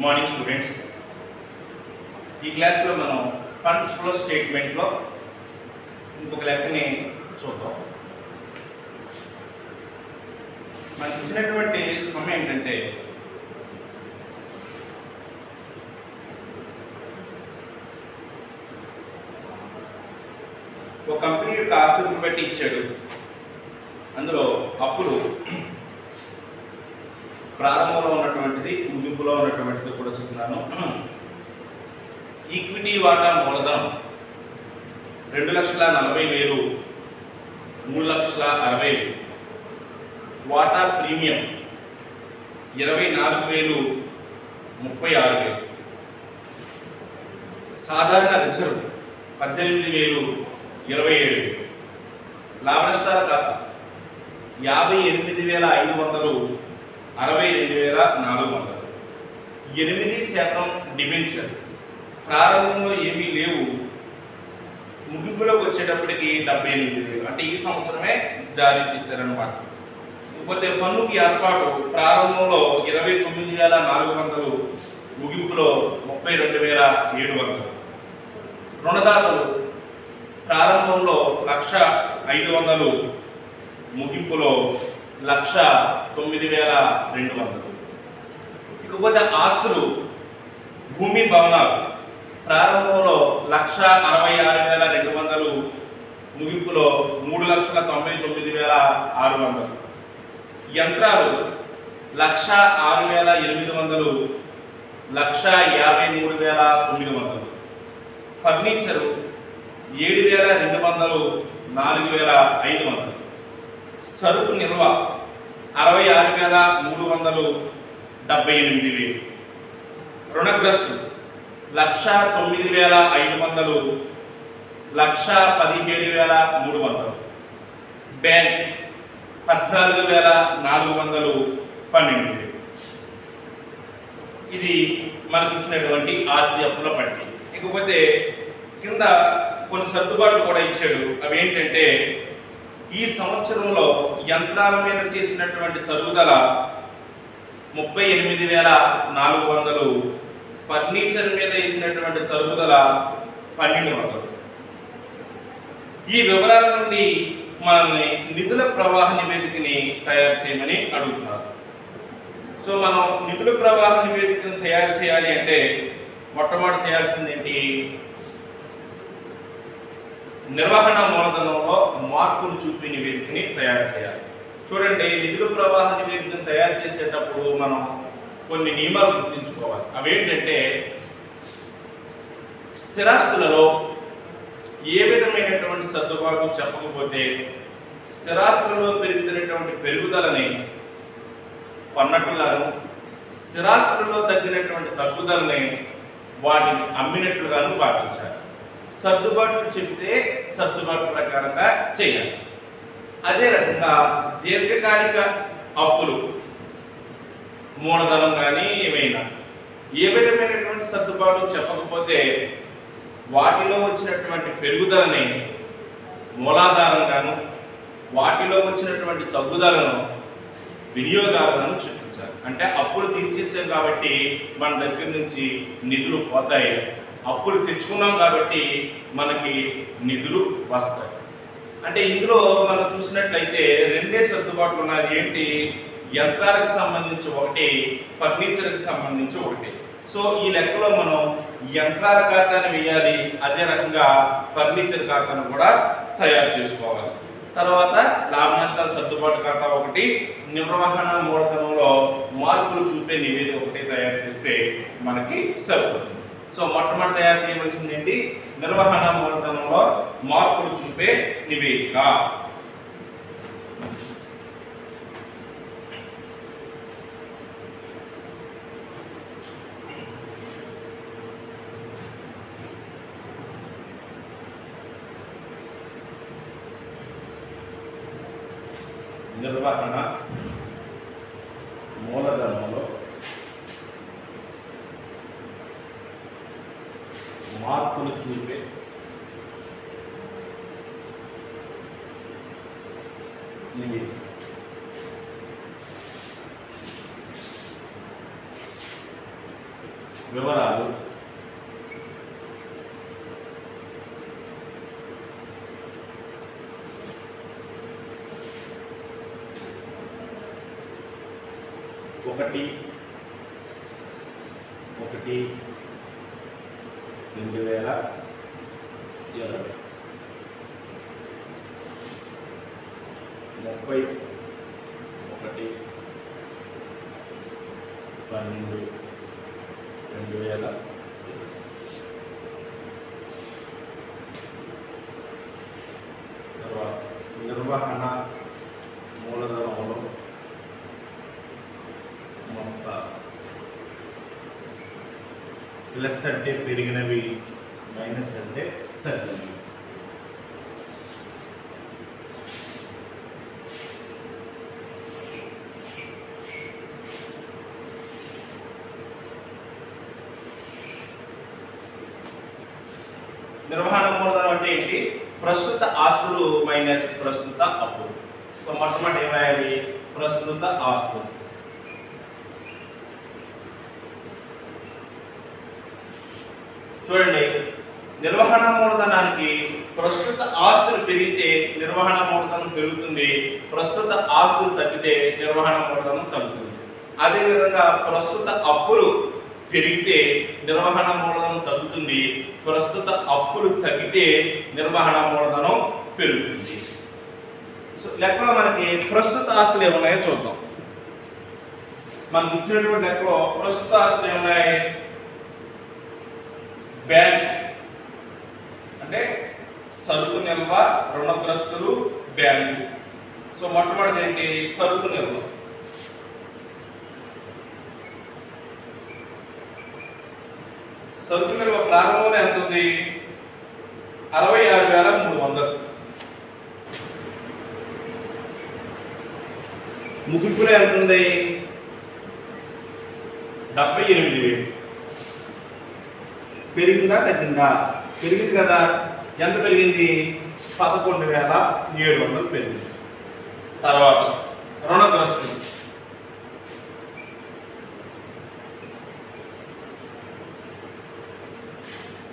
Morning students, ఈ క్లాస్లో మనం ఫండ్స్ ఫ్లో స్టేట్మెంట్లో ఇంకొక లెక్కని చూద్దాం. మనకి ఇచ్చినటువంటి సమయం ఏంటంటే ఒక కంపెనీ యొక్క ఆస్తులను బట్టి ఇచ్చాడు. అందులో అప్పులు ప్రారంభంలో ఉన్నటువంటిది, ముగింపులో ఉన్నటువంటిది కూడా చెప్తున్నాను. ఈక్విటీ వాటా మూలధనం 2,40,000, 3,60,000. వాటా ప్రీమియం 24,000, 36,000. సాధారణ రిజర్వ్ 18,000, 27,000. లాభ నష్టాల ఖాతా 58,500, 62,400. 8% డిబెంచర్. ప్రారంభంలో ఏమీ లేవు, ముగింపులోకి వచ్చేటప్పటికి 78,000. అంటే ఈ సంవత్సరమే జారీ చేశారనమాట. ఇకపోతే పన్నుకి ఏర్పాటు ప్రారంభంలో 29,400, ముగింపులో 32,700. రుణదాతలు ప్రారంభంలో 1,05,000, ముగింపులో 1,09,200. ఇకపోతే ఆస్తులు, భూమి భవనాలు ప్రారంభంలో 1,66,200, ముగింపులో 3,99,600. యంత్రాలు 1,06,800, 1,53,900. ఫర్నిచరు 7,200, 4,500. సరుకు నిల్వ 66,300, 78,000. రుణగ్రస్తులు 1,09,500, 1,17,300. బ్యాంక్ 14,400, 12,000. ఇది మనకు ఇచ్చినటువంటి ఆస్తి అప్పుల పట్టిక. ఇకపోతే కింద కొన్ని సర్దుబాట్లు కూడా ఇచ్చాడు. అవి ఏంటంటే, ఈ సంవత్సరంలో యంత్రాల మీద చేసినటువంటి తరుగుదల 38,400, ఫర్నిచర్ మీద వేసినటువంటి తరుగుదల 1,200. ఈ వివరాల నుండి మనల్ని నిధుల ప్రవాహ నివేదికని తయారు చేయమని అడుగుతున్నారు. సో మనం నిధుల ప్రవాహ నివేదికను తయారు చేయాలి అంటే మొట్టమొదటి చేయాల్సింది ఏంటి? నిర్వహణ మూలధనంలో మార్పులు చూపే నివేదికని తయారు చేయాలి. చూడండి, నిధుల ప్రవాహ నివేదికను తయారు చేసేటప్పుడు మనం కొన్ని నియమాలు గుర్తుంచుకోవాలి. అవేంటంటే, స్థిరాస్తులలో ఏ విధమైనటువంటి సర్దుబాటు చెప్పకపోతే స్థిరాస్తులలో పెరుగుతున్నటువంటి పెరుగుదలని కొన్నట్లుగాను, స్థిరాస్తులలో తగ్గినటువంటి తగ్గుదలని వాటిని అమ్మినట్లుగాను పాటించాలి. సర్దుబాట్లు చెబితే సర్దుబాటు ప్రకారంగా చేయాలి. అదే రకంగా దీర్ఘకాలిక అప్పులు, మూలధనం కానీ ఏమైనా ఏ విధమైనటువంటి సర్దుబాటు చెప్పకపోతే వాటిలో వచ్చినటువంటి పెరుగుదలని మూలాధారంగాను, వాటిలో వచ్చినటువంటి తగ్గుదలను వినియోగాలను చూపించాలి. అంటే అప్పులు తీర్చేసాం కాబట్టి మన దగ్గర నుంచి నిధులు పోతాయి, అప్పులు తెచ్చుకున్నాం కాబట్టి మనకి నిధులు వస్తాయి. అంటే ఇందులో మనం చూసినట్లయితే రెండే సర్దుబాట్లు ఉన్నాయి. ఏంటి? యంత్రాలకు సంబంధించి ఒకటి, ఫర్నిచర్కి సంబంధించి ఒకటి. సో ఈ లెక్కలో మనం యంత్రాల ఖాతాను వేయాలి, అదే రకంగా ఫర్నిచర్ ఖాతాను కూడా తయారు చేసుకోవాలి. తర్వాత లాభ నష్టాల సర్దుబాటు ఖాతా ఒకటి, నిర్వహణ మూలధనంలో మార్పులు చూపే నివేదిక ఒకటి తయారు చేస్తే మనకి సరిపోతుంది. సో మొట్టమొదటి తయారు చేయవలసింది ఏంటి? నిర్వహణ మూలధనంలో మార్పులు చూపే నివేదిక. నిర్వహణ మూలధనంలో మార్పులు చూపే నివేదిక. వివరాలు ఒకటి 2020 31 12 2020 తర్వాత నిర్వహణ మూలధనంలో మొత్త ప్లస్ అంటే పెరిగినవి, మైనస్ అంటే తగ్గినవి. నిర్వహణ మూలధనం అంటే ఏంటి? ప్రస్తుత ఆస్తులు మైనస్ ప్రస్తుత అప్పులు. సో మొట్టమొదటి ఏం రాయాలి? ప్రస్తుత ఆస్తులు. చూడండి, నిర్వహణ మూలధనానికి ప్రస్తుత ఆస్తులు పెరిగితే నిర్వహణ మూలధనం పెరుగుతుంది, ప్రస్తుత ఆస్తులు తగ్గితే నిర్వహణ మూలధనం తగ్గుతుంది. అదేవిధంగా ప్రస్తుత అప్పులు పెరిగితే నిర్వహణ మూలధనం తగ్గుతుంది, ప్రస్తుత అప్పులు తగ్గితే నిర్వహణ మూలధనం పెరుగుతుంది. సో లెక్కలో మనకి ప్రస్తుత ఆస్తులు ఏమున్నాయో చూద్దాం. మనకు ఇచ్చినటువంటి లెక్కలో ప్రస్తుత ఆస్తులు ఏమున్నాయి? బ్యాంక్ అంటే సరుకు నిల్వ, రుణగ్రస్తులు, బ్యాంకు. సో మొట్టమొదటి ఏంటి? సరుకు నిల్వ. సరుకు నిల్వ ప్రారంభంలో ఎంత ఉంది? 66,300. ముగింపులో ఎంత ఉంది? 78,000. పెరిగిందా తగ్గిందా? పెరిగింది కదా. ఎంత పెరిగింది? 11,700 పెరిగింది. తర్వాత రుణగ్రస్తులు.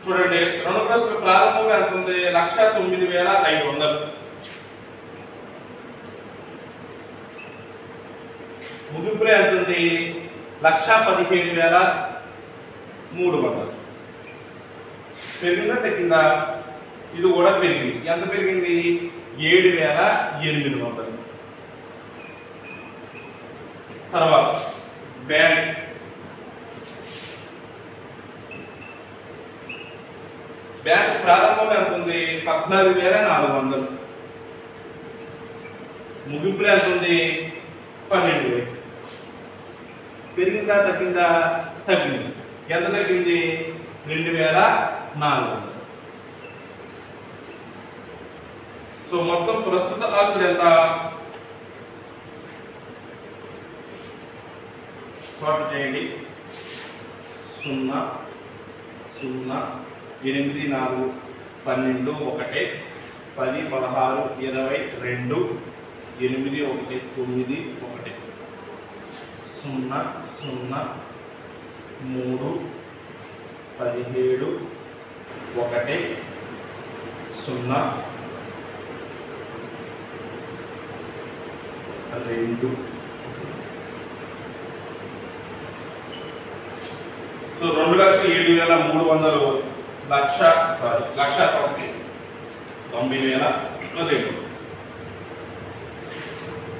చూడండి, రుణగ్రస్తులు ప్రారంభంగా ఎంత ఉంది? 1,09,500. ముగింపులో ఎంత ఉంది? 1,17,300. పెరిగిందా తగ్గిందా? ఇది కూడా పెరిగింది. ఎంత పెరిగింది? 7,800. తర్వాత బ్యాంక్. బ్యాంక్ ప్రారంభంలో ఎంత ఉంది? 14,400. ముగింపులో ఎంత ఉంది? 12,000. పెరిగిందా తగ్గిందా? తగ్గింది. ఎంత తగ్గింది? 2,400. సో మొత్తం ప్రస్తుత ఆస్తులు ఎంత? షార్ట్ చేయండి. 0 0 8 4 12 1 10 16 20 2 8 1 9 1 0 0 3 17 1 0 2. సో 2,07,300 1,90,000.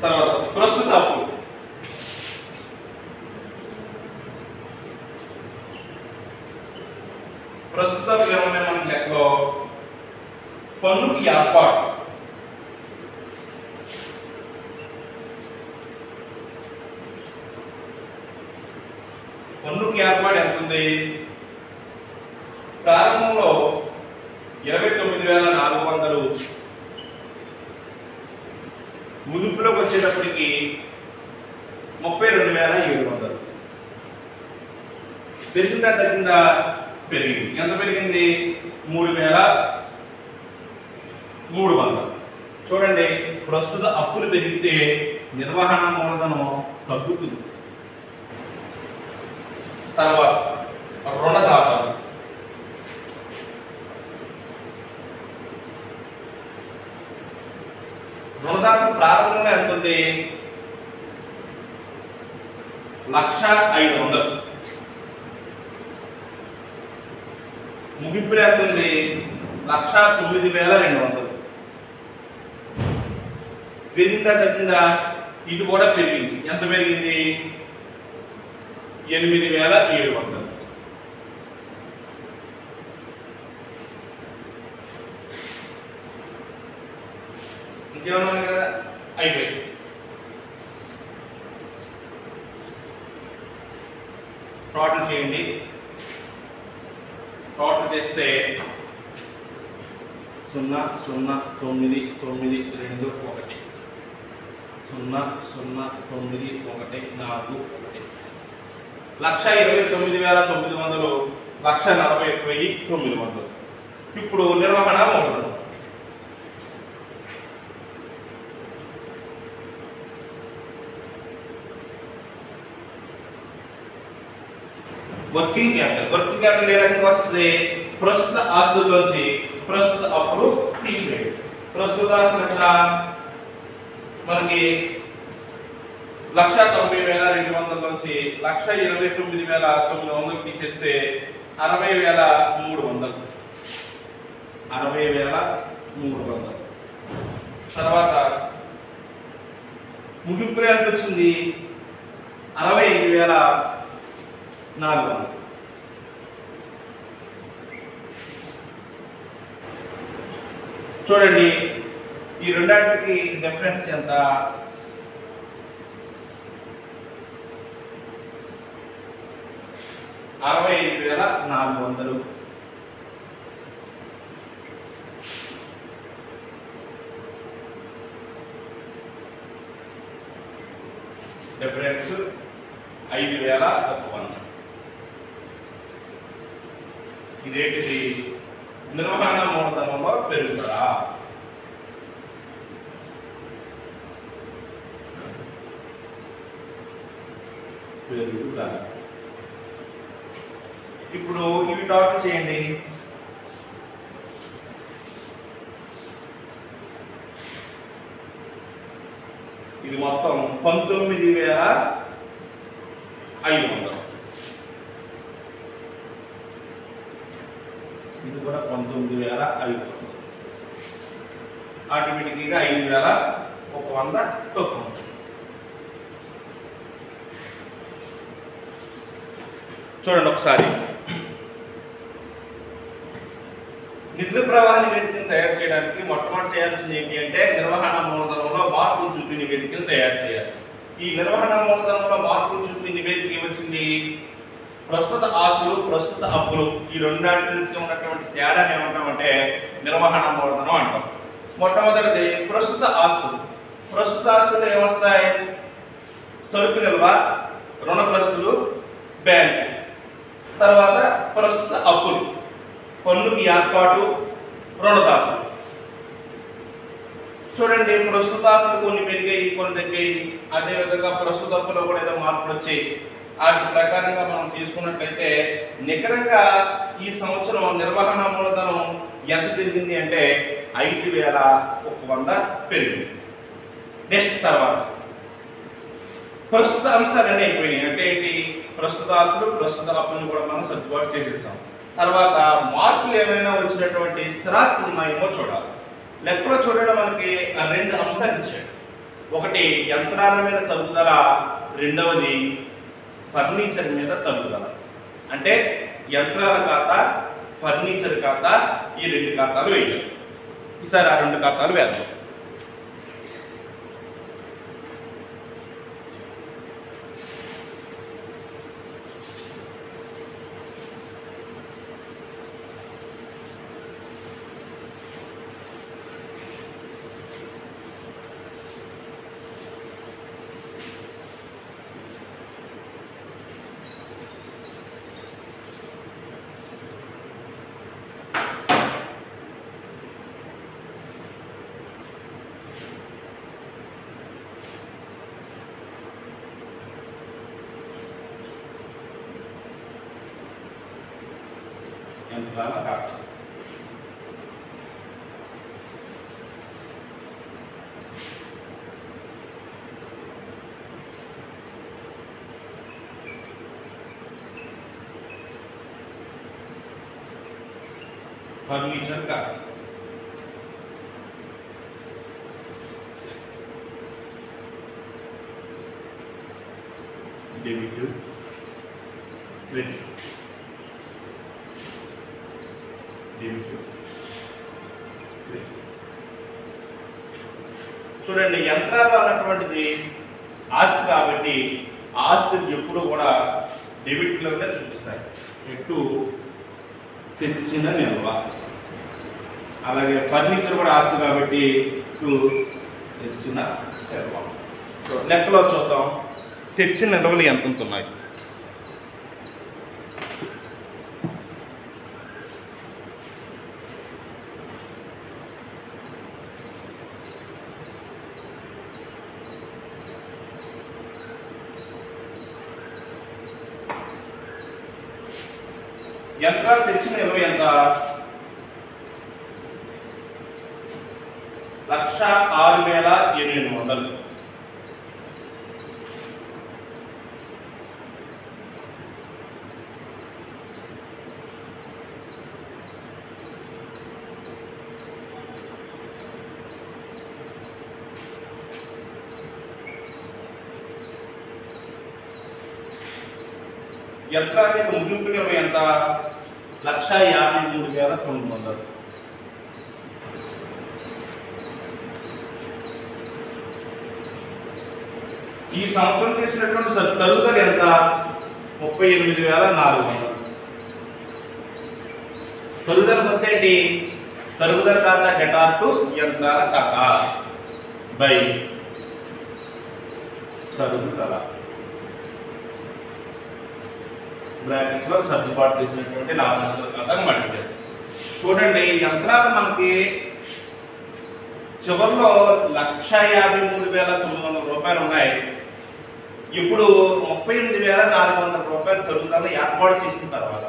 తర్వాత ప్రస్తుత అప్పు. ప్రస్తుత అప్పులు ఏమన్నా మనకి లెక్కలో? పన్నుకి ఏర్పాటు. పన్నుకి ఏర్పాటు ఎంత ఉంది? ప్రారంభంలో 29,400. ముగింపులోకి వచ్చేటప్పటికి 32,700. పెరిగిందా తగ్గిందా? పెరిగింది. ఎంత పెరిగింది? 3,300. చూడండి, ప్రస్తుత అప్పులు పెరిగితే నిర్వహణ మూలధనం తగ్గుతుంది. తర్వాత ఉంది 1,500. ముగింపులు ఎంత ఉంది 1,09,200. పెరిగిందా తగ్గిందా? ఇది కూడా పెరిగింది. ఎంత పెరిగింది? 8,700. ఇంకేమన్నా కదా? అయిపోయింది. టోటల్ చేయండి. టోటల్ చేస్తే 0 0 9 9 2 1 0 0 9 1 4 1 1,29,900 1,41,900. ఇప్పుడు నిర్వహణ మూలధనం. వర్కింగ్ క్యాపిటల్ ఏ రకంగా వస్తుంది? ప్రస్తుత ఆస్తుల్లోంచి ప్రస్తుత అప్పులు తీసివేయండి. ప్రస్తుత ఆస్తులు ఎట్లా? మనకి 1,90,200 నుంచి 1,29,900 తీసేస్తే 60,300. 60,300. తర్వాత ముగింపు ఎంత వచ్చింది? 65,400. చూడండి, ఈ రెండాటికి డిఫరెన్స్ ఎంత? 65,400. డిఫరెన్స్ 5,100. ఇదేంటిది? నిర్వహణ మూలధనంలో పెరుగుదల. ఇప్పుడు ఇవి టోటల్ చేయండి. ఇది మొత్తం 19,500. ఇది కూడా 19,500. ఆటోమేటిక్గా 5,100 తక్కువ. చూడండి ఒకసారి. నిధుల ప్రవాహ నివేదికను తయారు చేయడానికి మొట్టమొదటి చేయాల్సింది ఏంటి అంటే నిర్వహణ మూలధనంలో మార్పులు చూపే నివేదికను తయారు చేయాలి. ఈ నిర్వహణ మూలధనంలో మార్పులు చూపే నివేదిక ఏమొచ్చింది? ప్రస్తుత ఆస్తులు ప్రస్తుత అప్పులు ఈ రెండాటి నుంచి ఉన్నటువంటి తేడాను ఏమంటామంటే నిర్వహణ మూలధనం అంటాం. మొట్టమొదటిది ప్రస్తుత ఆస్తులు. ప్రస్తుత ఆస్తులు ఏమొస్తాయి? సరుకు నిల్వ, రుణగ్రస్తులు, బ్యాంకు. తర్వాత ప్రస్తుత అప్పులు, పన్నుకి ఏర్పాటు, రుణదాతలు. చూడండి, ప్రస్తుత ఆస్తులు కొన్ని పెరిగాయి, కొన్ని తగ్గాయి. అదేవిధంగా ప్రస్తుత అప్పులో కూడా ఏదో మార్పులు వచ్చాయి. వాటి ప్రకారంగా మనం తీసుకున్నట్లయితే నికరంగా ఈ సంవత్సరం నిర్వహణ మూలధనం ఎంత పెరిగింది అంటే 5,100 పెరిగింది. నెక్స్ట్ తర్వాత ప్రస్తుత అంశాలన్నీ అయిపోయినాయి. అంటే ఏంటి? ప్రస్తుత ఆస్తులు ప్రస్తుత అప్పులను కూడా మనం సర్దుబాటు చేసేస్తాం. తర్వాత మార్పులు ఏమైనా వచ్చినటువంటి స్థిరాస్తులు ఉన్నాయేమో చూడాలి. లెక్కలో చూడడం మనకి 2 అంశాలు ఇచ్చాడు. ఒకటి యంత్రాల మీద తగ్గుదల, రెండవది ఫర్నిచర్ మీద తగ్గుదల. అంటే యంత్రాల ఖాతా, ఫర్నిచర్ ఖాతా, ఈ 2 ఖాతాలు వేయాలి. ఈసారి ఆ 2 ఖాతాలు వేద్దాం. యంత్రాల ఖాతా. ఫర్నిచర్ కాదు. Debit credit, debit credit. చూడండి, యంత్రాలు అన్నటువంటిది ఆస్తి కాబట్టి ఆస్తిని ఎప్పుడు కూడా డెబిట్లోనే చూపిస్తాయి. ఎటు తెచ్చిన నిల్వ. అలాగే ఫర్నిచర్ కూడా ఆస్తి కాబట్టి ఇటు తెచ్చిన నిల్వ. సో లెక్కలో చూద్దాం, తెచ్చిన నిల్వలు ఎంత ఉన్నాయి. యంత్రాలు తెచ్చిన నిల్వ ఎంత? 1,06,800. యంత్రాల యొక్క ముగింపు నిల్వ ఎంత? 1,53,900. ఈ సంవత్సరం చేసినటువంటి తరుగుదల ఎంత? 38,400. తరుగుదల మొత్తం ఏంటి? తరుగుదల ఖాతా డెటార్ టు యంత్రాల ఖాతా బై తరుగుదల బ్రాకెట్స్లో సర్దుబాటు చేసినటువంటి లాభనష్టాల ఖాతాను మల్టిప్లై చేస్తాం. చూడండి, యంత్రాలు మనకి చివరిలో 1,53,900 రూపాయలు ఉన్నాయి. ఇప్పుడు 38,400 రూపాయలు తరుగుదల ఏర్పాటు చేసిన తర్వాత,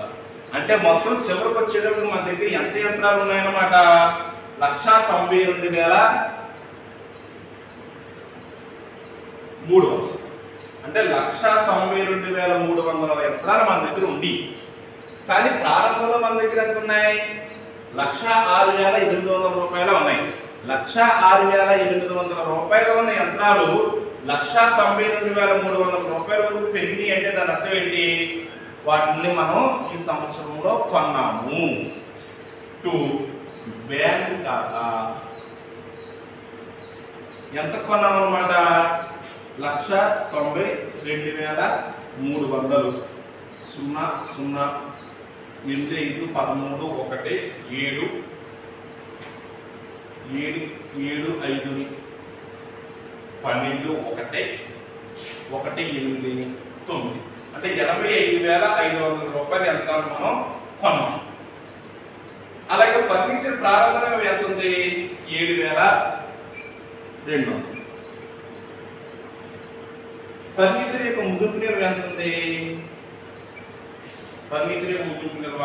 అంటే మొత్తం చివరికి వచ్చేటప్పుడు మన దగ్గర ఎంత యంత్రాలు ఉన్నాయన్నమాట? 1,92,300. అంటే 1,92,300 యంత్రాలు మన దగ్గర ఉంది. కానీ ప్రారంభంలో మన దగ్గర ఎంత ఉన్నాయి? 1,06,800 రూపాయలు ఉన్నాయి. 1,06,800 రూపాయలు ఉన్న యంత్రాలు 1,92,300 రూపాయల వరకు పెరిగినాయి. అంటే దాని అర్థం ఏంటి? వాటిని మనం ఈ సంవత్సరంలో కొన్నాము. టు బ్యాంక్ ఖాతా ఎంత కొన్నాము అన్నమాట? 1,92,300. 0,013,1,7,12,1,8,9. అంటే 85,500 రూపాయలు యంత్రాలు మనం కొన్నాం. అలాగే ఫర్నిచర్ ప్రారంభంగా ఎంత ఉంది? 7,200. ఫర్నిచర్ యొక్క ముగింపు నిల్వ ఎంత ఉంది? ఫర్నిచర్ యొక్క ముగింపు నిల్వ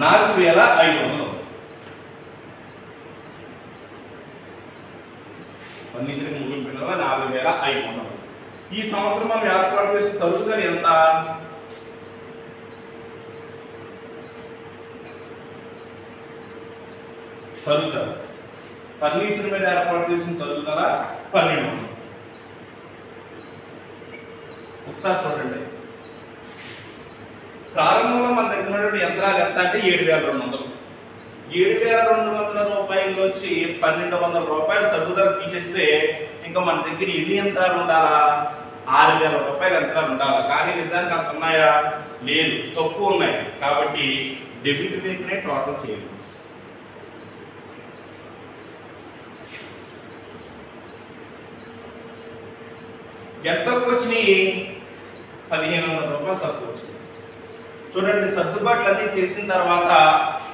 4,500. ఫర్నిచర్ ముగింపు నిల్వ 4,500. ఈ సంవత్సరం మనం ఏర్పాటు చేసిన తరుగుదల ఎంత? తరుగుదల ఫర్నిచర్ మీద ఏర్పాటు చేసిన తరుగుదల 1,200. ఒకసారి చూడండి, ప్రారంభంలో మన దగ్గర ఉన్నటువంటి యంత్రాలు ఎంత అంటే 7,200. 7,200 రూపాయలు వచ్చి 1,200 రూపాయలు తరుగుదల తీసేస్తే ఇంకా మన దగ్గర ఎన్ని యంత్రాలు ఉండాలా? 6,000 రూపాయల యంత్రాలు ఉండాలి. కానీ నిజానికి అంత ఉన్నాయా? లేదు, తక్కువ ఉన్నాయి. కాబట్టి డెబిట్ వేపునే టోటల్ చేయాలి. ఎంత తక్కువ వచ్చినాయి? 1,500 రూపాయలు తక్కువ వచ్చింది. చూడండి, సర్దుబాట్లు అన్నీ చేసిన తర్వాత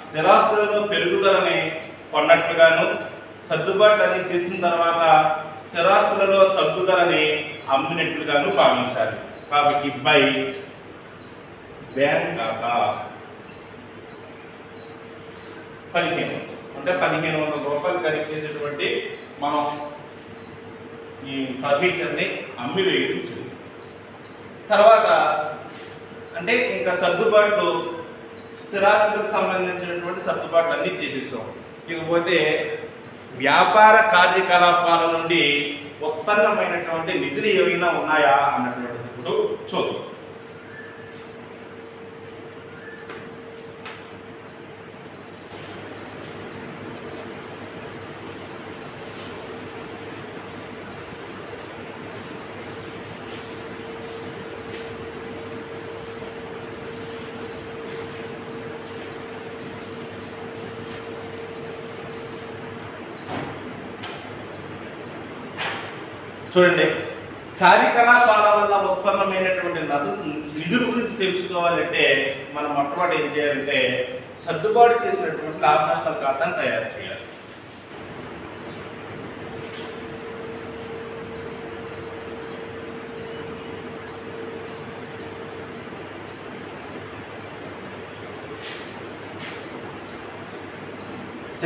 స్థిరాస్తులలో పెరుగుదలని కొన్నట్లుగాను, సర్దుబాట్లు అన్నీ చేసిన తర్వాత స్థిరాస్తులలో తగ్గుదలని అమ్మినట్లుగాను భావించాలి. కాబట్టి బై బ్యాంక్ ఖాతా 1,500. అంటే 1,500 రూపాయలు ఖరీదు చేసేటువంటి మనం ఈ ఫర్నిచర్ని అమ్మివేయడం జరిగింది. తర్వాత అంటే ఇంకా సర్దుబాట్లు, స్థిరాస్తులకు సంబంధించినటువంటి సర్దుబాట్లు అన్నీ చేసేసాం. ఇకపోతే వ్యాపార కార్యకలాపాల నుండి ఉత్పన్నమైనటువంటి నిధులు ఏమైనా ఉన్నాయా అన్నటువంటిది ఇప్పుడు చూద్దాం. చూడండి, కార్యకలాపాల వల్ల ఉత్పన్నమైనటువంటి నిధుల గురించి తెలుసుకోవాలంటే మనం మొట్టమొదటి ఏం చేయాలంటే సర్దుబాటు చేసినటువంటి లాభ నష్టాల ఖాతాను తయారు చేయాలి.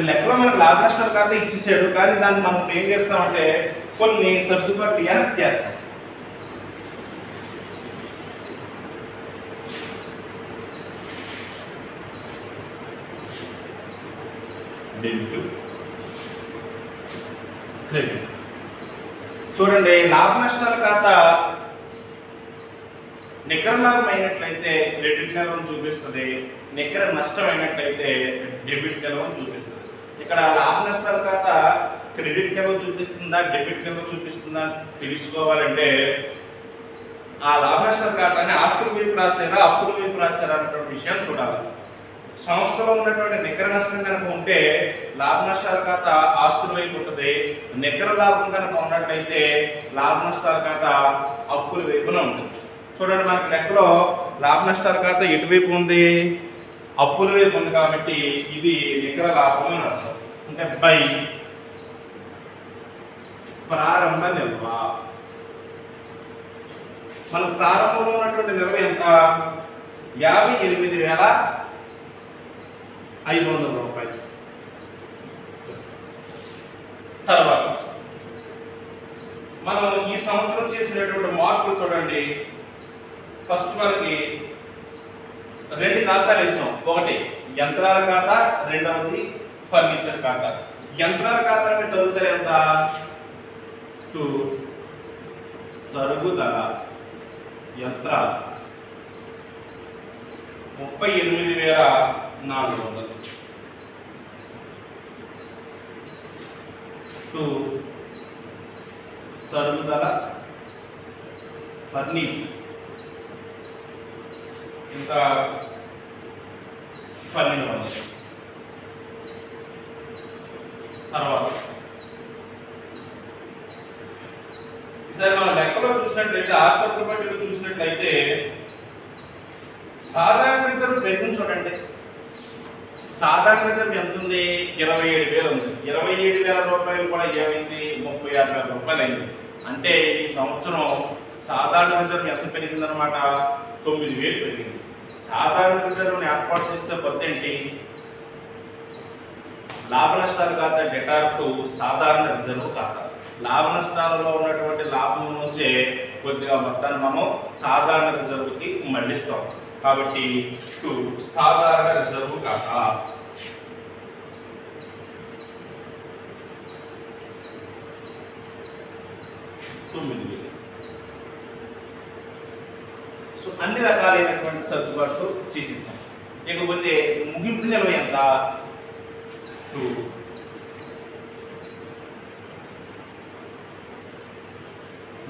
లెక్కలో మనకు లాభ నష్టాల ఖాతా ఇచ్చేసాడు, కానీ దాన్ని మనం ఏం చేస్తామంటే కొన్ని సర్దుబాట్లు వెనక్కి చేస్తాం. చూడండి, లాభ నష్టాల ఖాతా నికర లాభం అయినట్లయితే క్రెడిట్ నిల్వను చూపిస్తుంది, నికర నష్టం అయినట్లయితే డెబిట్ నిల్వను చూపిస్తుంది. ఇక్కడ లాభ నష్టాల ఖాతా క్రెడిట్ నిల్వ చూపిస్తుందా డెబిట్ నిల్వ చూపిస్తుందా తెలుసుకోవాలంటే ఆ లాభ నష్టాల ఖాతాని ఆస్తుల వైపు రాశారా అప్పుల వైపు రాశారా అన్నటువంటి విషయాన్ని చూడాలి. సంస్థలో ఉన్నటువంటి నికర నష్టం కనుక ఉంటే లాభ నష్టాల ఖాతా ఆస్తుల వైపు ఉంటుంది, నికర లాభం కనుక ఉన్నట్లయితే లాభ నష్టాల ఖాతా అప్పుల వైపున ఉంటుంది. చూడండి, మనకి లెక్కలో లాభ నష్టాల ఖాతా ఎటువైపు ఉంది, అప్పుల వైపు ఉంది, కాబట్టి ఇది నికర లాభం అని అర్థం. అంటే బై ప్రారంభ నిల్వ. మనకు ప్రారంభంలో ఉన్నటువంటి నిల్వ ఎంత? 58,500 రూపాయలు. తర్వాత మనం ఈ సంవత్సరం చేసినటువంటి మార్పులు చూడండి. ఫస్ట్ మనకి 2 ఖాతాలు వేసాం. ఒకటి యంత్రాల ఖాతా, రెండవది ఫర్నిచర్ ఖాతా. యంత్రాల ఖాతా మీద తరుగుదల ఎంత? తరుగుదల యంత్రాలు 38,400. తరుగుదల ఫర్నిచర్ ఇంకా 1200. తర్వాత ఈసారి మనం లెక్కలో చూసినట్లయితే ఆసుపత్రి పట్టిలో చూసినట్లయితే సాధారణ రిజర్వ్ పెరిగింది. చూడండి, సాధారణ రిజర్వ్ ఎంత ఉంది? 27,000 ఉంది. 27,000 రూపాయలు కూడా ఏమైంది? 36,000 రూపాయలు అయింది. అంటే ఈ సంవత్సరం సాధారణ రిజర్వ్ ఎంత పెరిగిందనమాట? 9,000 పెరిగింది. సాధారణ రిజర్వ్ని ఏర్పాటు చేస్తే కొత్త ఏంటి? లాభ నష్టాల ఖాతా డెటార్ టు సాధారణ రిజర్వ్ ఖాతా. లాభ నష్టాలలో ఉన్నటువంటి లాభం నుంచే కొద్దిగా మొత్తాన్ని మనం సాధారణ రిజర్వ్కి మళ్ళిస్తాం. కాబట్టి సాధారణ రిజర్వ్ ఖాతా. సో అన్ని రకాలైనటువంటి సర్దుబాట్లు చేసేస్తాం. ఇకపోతే ముగింపు నిల్వ ఎంత?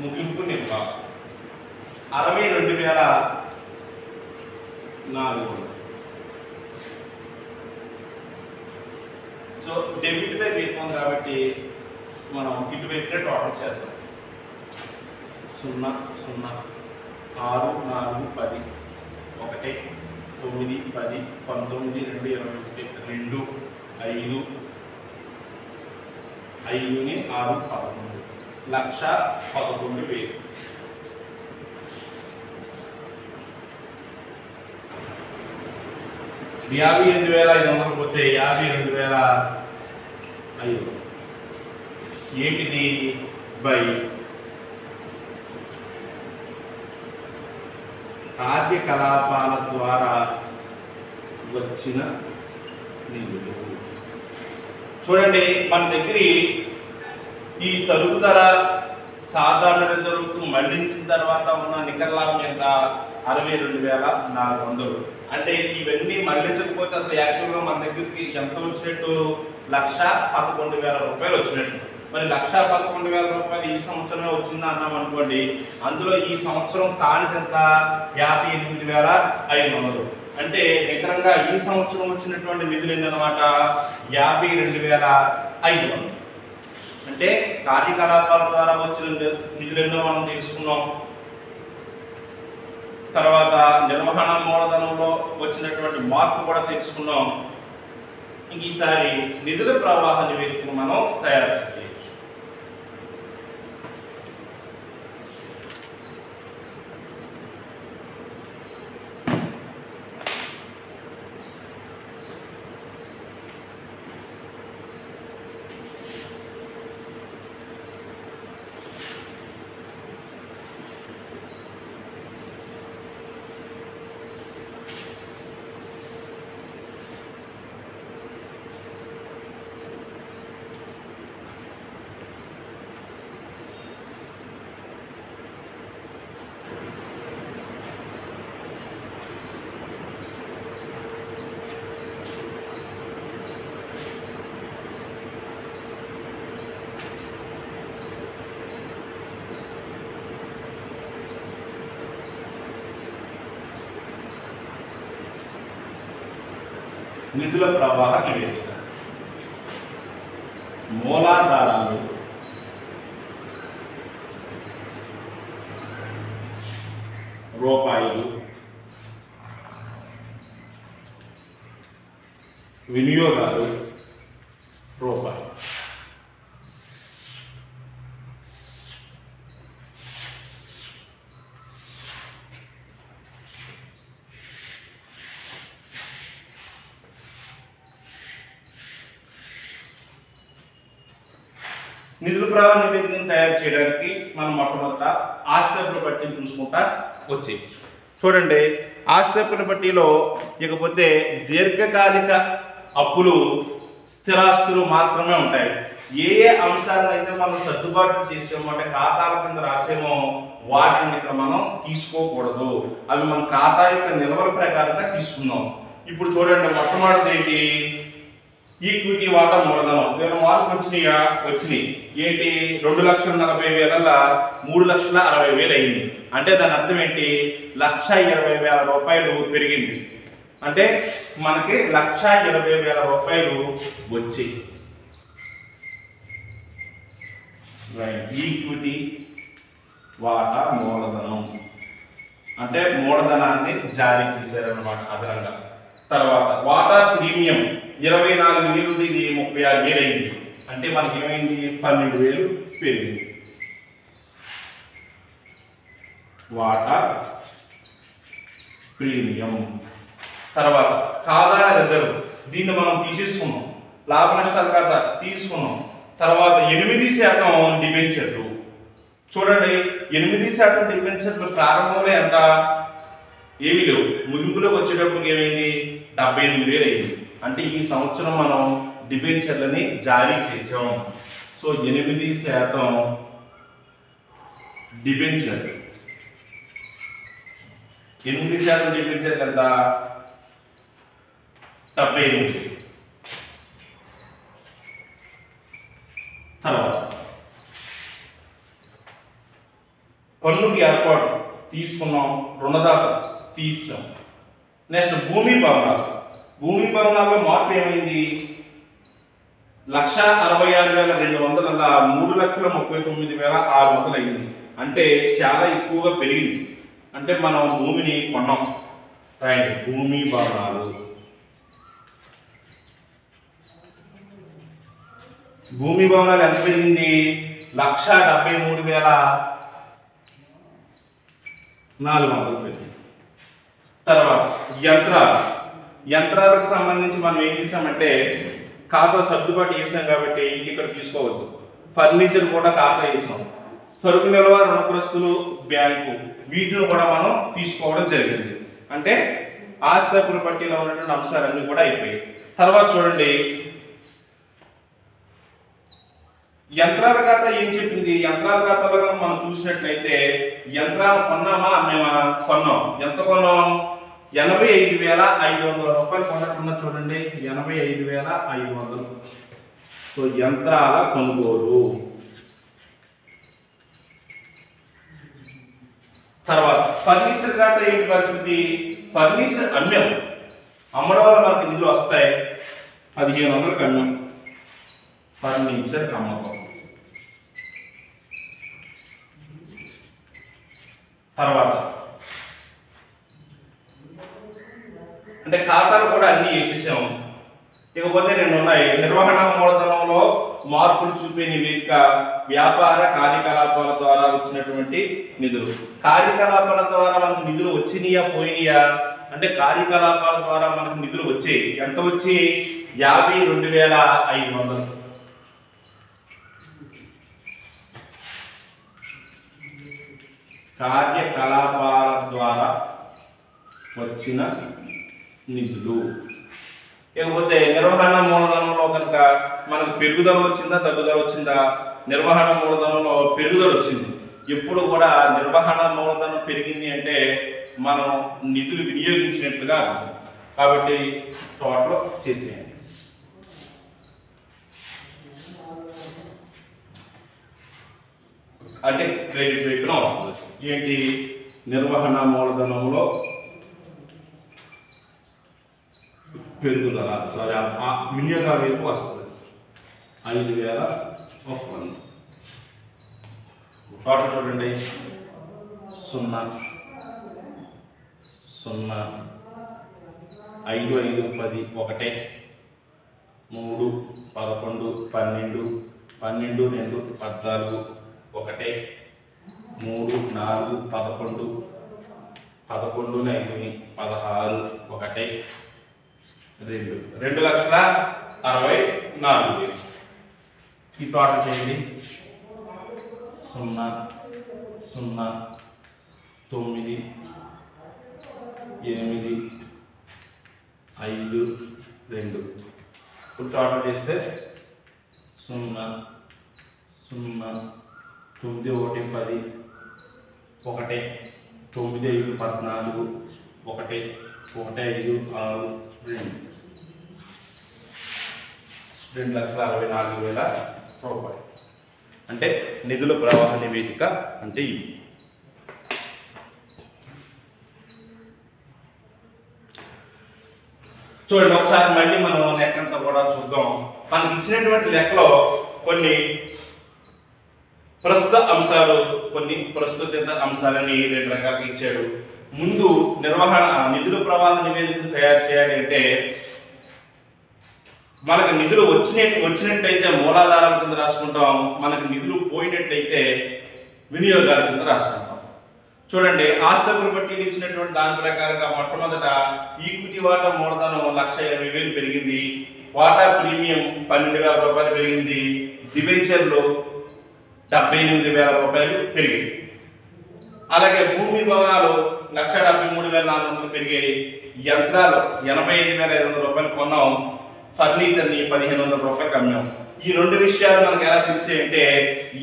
ముగింపు నిల్వ 62,400. సో డెబిట్ వైపు ఎక్కువ కాబట్టి మనం ఇటువైపునే టోటల్ చేద్దాం. 0 0 6 4 10 1 9 10 19 2 21 2 5 5 6 11 1,11,000. ఇది 58,500 పోతే 52,500. ఏంటిది? బై కార్యకలాపాల ద్వారా వచ్చిన నిధులు. చూడండి, మన దగ్గర ఈ తరుగుదల సాధారణ రిజర్వుకు మళ్లించిన తర్వాత ఉన్న నికర లాభం ఎంత? 62,400. అంటే ఇవన్నీ మళ్లించకపోతే అసలు యాక్చువల్గా మన దగ్గరికి ఎంత వచ్చినట్టు? 1,11,000 రూపాయలు వచ్చినట్టు. మరి 1,11,000 రూపాయలు ఈ సంవత్సరమే వచ్చిందా అన్నాం అనుకోండి, అందులో ఈ సంవత్సరం కానిది ఎంత? 58,500. అంటే నికరంగా ఈ సంవత్సరం వచ్చినటువంటి నిధులు ఏంటన్నమాట? 52,500. అంటే కార్యకలాపాల ద్వారా వచ్చిన నిధులు ఎన్నో మనం తెలుసుకున్నాం. తర్వాత నిర్వహణ మూలధనంలో వచ్చినటువంటి మార్పు కూడా తెలుసుకున్నాం. ఈసారి నిధుల ప్రవాహ నివేదికను మనం తయారు చేయొచ్చు. నిధుల ప్రవాహ నివేదిక. మూలాధారాలు రూపాయలు, వినియోగాలు రూపాయలు. నిధుల ప్రవాహ నివేదికను తయారు చేయడానికి మనం మొట్టమొదట ఆస్తిపత్ర పట్టిని చూసుకుంటా వచ్చేయచ్చు. చూడండి, ఆస్తిపత్ర పట్టిలో ఇకపోతే దీర్ఘకాలిక అప్పులు, స్థిరాస్తులు మాత్రమే ఉంటాయి. ఏ ఏ అంశాలను అయితే మనం సర్దుబాటు చేసామో అంటే ఖాతాల కింద రాసేమో వాటిని ఇక్కడ మనం తీసుకోకూడదు. అవి మన ఖాతా యొక్క నిల్వల ప్రకారంగా తీసుకుందాం. ఇప్పుడు చూడండి, మొట్టమొదటిది ఏంటి? ఈక్విటీ వాటా మూలధనం. వీళ్ళ మార్పు వచ్చినాయా? వచ్చినాయి. ఏంటి? 2,40,000 3,60,000 అయింది. అంటే దాని అర్థం ఏంటి? 1,20,000 రూపాయలు పెరిగింది. అంటే మనకి 1,20,000 రూపాయలు వచ్చాయి. ఈక్విటీ వాటా మూలధనం అంటే మూలధనాన్ని జారీ చేశారన్నమాట అదనంగా. తర్వాత వాటా ప్రీమియం 24,000 నుండి ఇది 36,000 అయింది. అంటే మనకి ఏమైంది? 12,000 పెరిగింది. వాటా ప్రీమియం. తర్వాత సాధారణ రిజర్వ్, దీన్ని మనం తీసేసుకున్నాం. లాభ నష్టాల ఖాతా తీసుకున్నాం. తర్వాత 8% డిబెంచర్లు. చూడండి, 8% డిబెంచర్లు ప్రారంభంలో ఎంత? ఏమీ లేవు. ముగింపులోకి వచ్చేటప్పుడు ఏమైంది? 78,000 అయింది. అంటే ఈ సంవత్సరం మనం డిబెంచర్లని జారీ చేసాం. So 8% debenture. 8% డిబెంచర్ ఎంత? 78. తర్వాత పన్నుకి ఏర్పాటు తీసుకున్నాం. రుణదాత తీసాం. నెక్స్ట్ భూమి భవనాలు. భూమి భవనాల్లో మార్పు ఏమైంది? 1,66,200 3,39,600 అయింది. అంటే చాలా ఎక్కువగా పెరిగింది. అంటే మనం భూమిని కొన్నాం. రైట్. భూమి భవనాలు. భూమి భవనాలు ఎంత పెరిగింది? 1,73,400 పెరిగింది. తర్వాత యంత్రాలకు సంబంధించి మనం ఏం చేసామంటే ఖాతా సర్దుబాటు చేసాం కాబట్టి ఇక్కడ తీసుకోవద్దు. ఫర్నిచర్ కూడా ఖాతా వేసాం. సరుకు నిల్వ, రుణగ్రస్తులు, బ్యాంకు వీటిని కూడా మనం తీసుకోవడం జరిగింది. అంటే ఆస్తి అప్పుల పట్టీలో ఉన్నటువంటి అంశాలన్నీ కూడా అయిపోయాయి. తర్వాత చూడండి యంత్రాల ఖాతా ఏం చెప్పింది. యంత్రాల ఖాతాలో కనుక మనం చూసినట్లయితే యంత్రాలు కొన్నామా అమ్మేమా? కొన్నాం. ఎంత కొన్నాం? 85,500 రూపాయలు కొన్నట్టున్నా చూడండి. 85,500. సో యంత్రాల కొనుగోలు. తర్వాత ఫర్నిచర్ ఖాతా ఏంటి పరిస్థితి? ఫర్నిచర్ అమ్మాం. అమ్మడం వల్ల మనకి నిధులు వస్తాయి. 1500కి అమ్మాం. ఫర్నిచర్ అమ్మకం. తర్వాత అంటే ఖాతాలు కూడా అన్ని వేసేసాం. ఇకపోతే రెండు ఉన్నాయి. నిర్వహణ మూలధనంలో మార్పులు చూపే నివేదిక, వ్యాపార కార్యకలాపాల ద్వారా వచ్చినటువంటి నిధులు. కార్యకలాపాల ద్వారా మనకు నిధులు వచ్చినాయా పోయినాయా అంటే కార్యకలాపాల ద్వారా మనకు నిధులు వచ్చాయి. ఎంత వచ్చి? 52,500. కార్యకలాపాల ద్వారా వచ్చిన నిధులు. ఇకపోతే నిర్వహణ మూలధనంలో కనుక మనకు పెరుగుదల వచ్చిందా తగ్గుదల వచ్చిందా? నిర్వహణ మూలధనంలో పెరుగుదల వచ్చింది. ఎప్పుడు కూడా నిర్వహణ మూలధనం పెరిగింది అంటే మనం నిధులు వినియోగించినట్లుగా అర్థం. కాబట్టి టోటల్ చేసేయండి. అంటే క్రెడిట్ వైపున వస్తుంది. ఏంటి? నిర్వహణ మూలధనంలో పెరుగుదల, సారీ వినియోగాల వైపు వస్తుంది. 5,100. టోటల్ చూడండి 0 0 5 5 10 1 3 11 12 12 2 14 1 3 4 11 11 5 16 1 2,64,000. ఈ టోటల్ చేయండి. 0 0 9 8 5 2. ఇప్పుడు టోటల్ చేస్తే 0 0 9 1 10 1 9 5 14 1 1 5 6 2,64,000 రూపాయలు. అంటే నిధుల ప్రవాహ నివేదిక అంటే ఇవి. చూడండి ఒకసారి మళ్ళీ మనం లెక్కంతా కూడా చూద్దాం. మనకి ఇచ్చినటువంటి లెక్కలో కొన్ని ప్రస్తుత అంశాలు, కొన్ని ప్రస్తుత అంశాలని 2 రకాలుగా ఇచ్చాడు. ముందు నిర్వహణ నిధుల ప్రవాహ నివేదికను తయారు చేయాలి అంటే మనకు నిధులు వచ్చినట్టయితే మూలాధారాల కింద రాసుకుంటాం. మనకు నిధులు పోయినట్లయితే వినియోగాల కింద రాసుకుంటాం. చూడండి ఆస్తుల పట్టీలు ఇచ్చినటువంటి దాని ప్రకారంగా మొట్టమొదట ఈక్విటీ వాటా మూలధనం 1,80,000 పెరిగింది. వాటా ప్రీమియం 12,000 రూపాయలు పెరిగింది. డిబెంచర్లు 78,000 రూపాయలు పెరిగాయి. అలాగే భూమి భవనాలు 1,73,400 పెరిగాయి. యంత్రాలు 85,500 రూపాయలు కొన్నాం. ఫర్నిచర్ని 1,500 రూపాయలు అమ్మాం. ఈ 2 విషయాలు మనకు ఎలా తెలిసాయి అంటే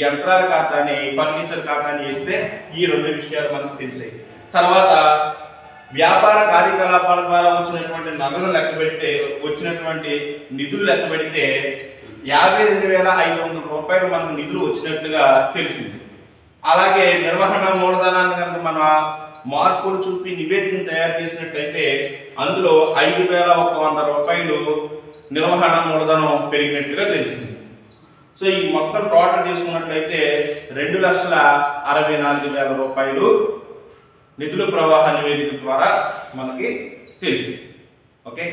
యంత్రాల ఖాతాని ఫర్నిచర్ ఖాతాని వేస్తే ఈ 2 విషయాలు మనకు తెలిసాయి. తర్వాత వ్యాపార కార్యకలాపాల ద్వారా వచ్చినటువంటి నగదు లెక్క పెడితే వచ్చినటువంటి నిధులు లెక్క పెడితే 52,500 రూపాయలు మనకు నిధులు వచ్చినట్లుగా తెలిసింది. అలాగే నిర్వహణ మూలధనాన్ని కనుక మన మార్పులు చూపి నివేదికను తయారు చేసినట్లయితే అందులో 5,100 రూపాయలు నిర్వహణ మూలధనం పెరిగినట్లుగా తెలిసింది. సో ఈ మొత్తం టోటల్ చేసుకున్నట్లయితే 2,64,000 రూపాయలు నిధుల ప్రవాహ నివేదిక ద్వారా మనకి తెలిసింది. ఓకే.